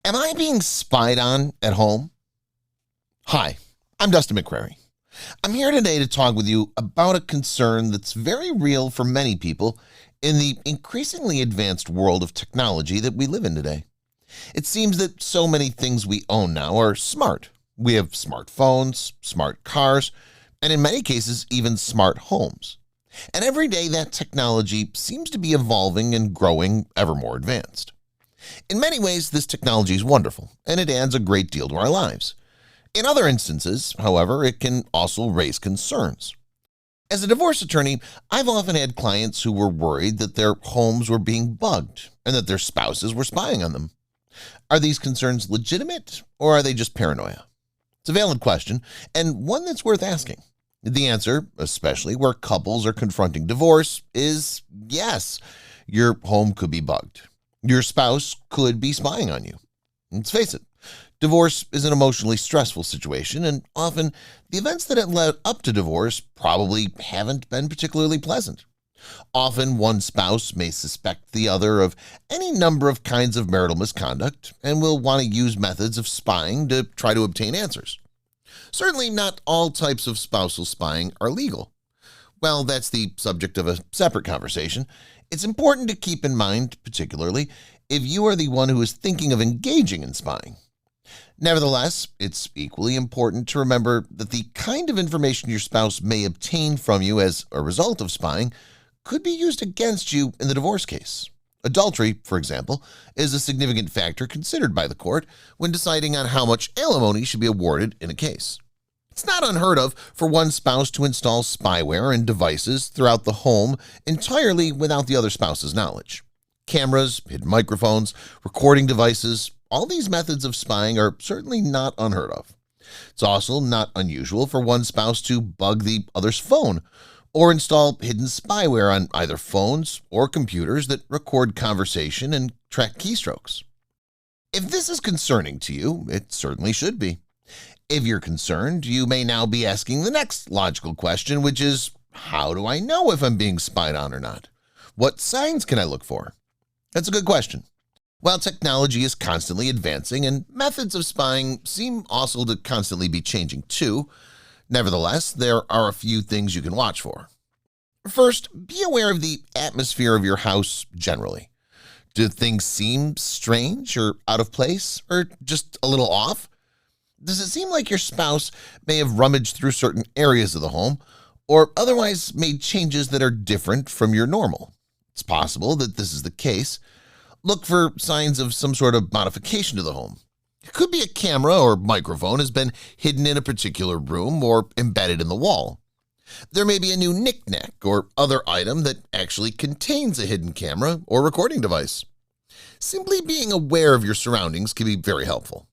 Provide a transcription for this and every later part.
Am I being spied on at home? Hi, I'm Dustin McCrary. I'm here today to talk with you about a concern that's very real for many people in the increasingly advanced world of technology that we live in today. It seems that so many things we own now are smart. We have smartphones, smart cars, and in many cases, even smart homes. And every day that technology seems to be evolving and growing ever more advanced. In many ways, this technology is wonderful, and it adds a great deal to our lives. In other instances, however, it can also raise concerns. As a divorce attorney, I've often had clients who were worried that their homes were being bugged and that their spouses were spying on them. Are these concerns legitimate, or are they just paranoia? It's a valid question, and one that's worth asking. The answer, especially where couples are confronting divorce, is yes, your home could be bugged. Your spouse could be spying on you. Let's face it, divorce is an emotionally stressful situation, and often the events that have led up to divorce probably haven't been particularly pleasant. Often one spouse may suspect the other of any number of kinds of marital misconduct and will want to use methods of spying to try to obtain answers. Certainly not all types of spousal spying are legal. Well, that's the subject of a separate conversation. It's important to keep in mind, particularly if you are the one who is thinking of engaging in spying. Nevertheless, it's equally important to remember that the kind of information your spouse may obtain from you as a result of spying could be used against you in the divorce case. Adultery, for example, is a significant factor considered by the court when deciding on how much alimony should be awarded in a case. It's not unheard of for one spouse to install spyware and devices throughout the home entirely without the other spouse's knowledge. Cameras, hidden microphones, recording devices, all these methods of spying are certainly not unheard of. It's also not unusual for one spouse to bug the other's phone or install hidden spyware on either phones or computers that record conversation and track keystrokes. If this is concerning to you, it certainly should be. If you're concerned, you may now be asking the next logical question, which is, how do I know if I'm being spied on or not? What signs can I look for? That's a good question. While technology is constantly advancing and methods of spying seem also to constantly be changing too, nevertheless, there are a few things you can watch for. First, be aware of the atmosphere of your house generally. Do things seem strange or out of place or just a little off? Does it seem like your spouse may have rummaged through certain areas of the home or otherwise made changes that are different from your normal? It's possible that this is the case. Look for signs of some sort of modification to the home. It could be a camera or microphone has been hidden in a particular room or embedded in the wall. There may be a new knick-knack or other item that actually contains a hidden camera or recording device. Simply being aware of your surroundings can be very helpful.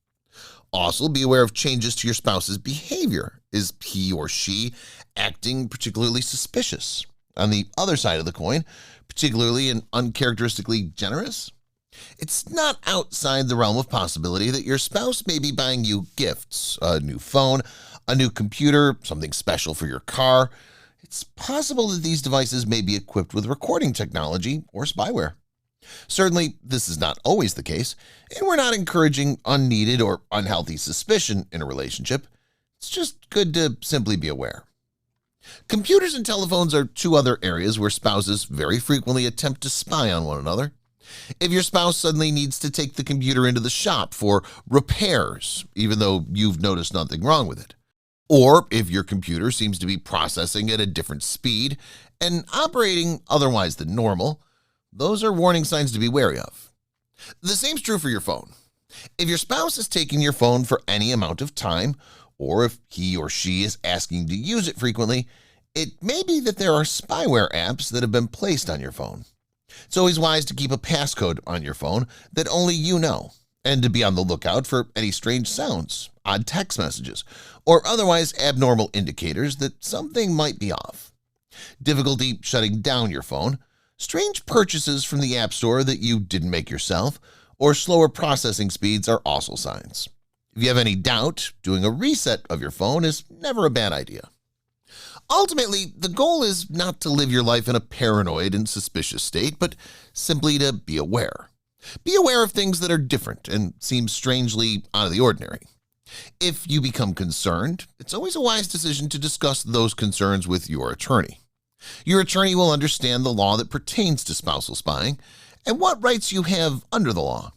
Also, be aware of changes to your spouse's behavior. Is he or she acting particularly suspicious? On the other side of the coin, particularly and uncharacteristically generous? It's not outside the realm of possibility that your spouse may be buying you gifts, a new phone, a new computer, something special for your car. It's possible that these devices may be equipped with recording technology or spyware. Certainly, this is not always the case, and we're not encouraging unneeded or unhealthy suspicion in a relationship. It's just good to simply be aware. Computers and telephones are two other areas where spouses very frequently attempt to spy on one another. If your spouse suddenly needs to take the computer into the shop for repairs, even though you've noticed nothing wrong with it, or if your computer seems to be processing at a different speed and operating otherwise than normal, those are warning signs to be wary of. The same's true for your phone. If your spouse is taking your phone for any amount of time, or if he or she is asking to use it frequently, it may be that there are spyware apps that have been placed on your phone. It's always wise to keep a passcode on your phone that only you know, and to be on the lookout for any strange sounds, odd text messages, or otherwise abnormal indicators that something might be off. Difficulty shutting down your phone, strange purchases from the App Store that you didn't make yourself, or slower processing speeds are also signs. If you have any doubt, doing a reset of your phone is never a bad idea. Ultimately, the goal is not to live your life in a paranoid and suspicious state, but simply to be aware. Be aware of things that are different and seem strangely out of the ordinary. If you become concerned, it's always a wise decision to discuss those concerns with your attorney. Your attorney will understand the law that pertains to spousal spying and what rights you have under the law.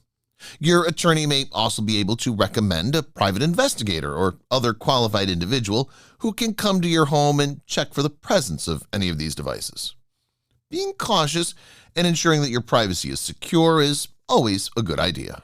Your attorney may also be able to recommend a private investigator or other qualified individual who can come to your home and check for the presence of any of these devices. Being cautious and ensuring that your privacy is secure is always a good idea.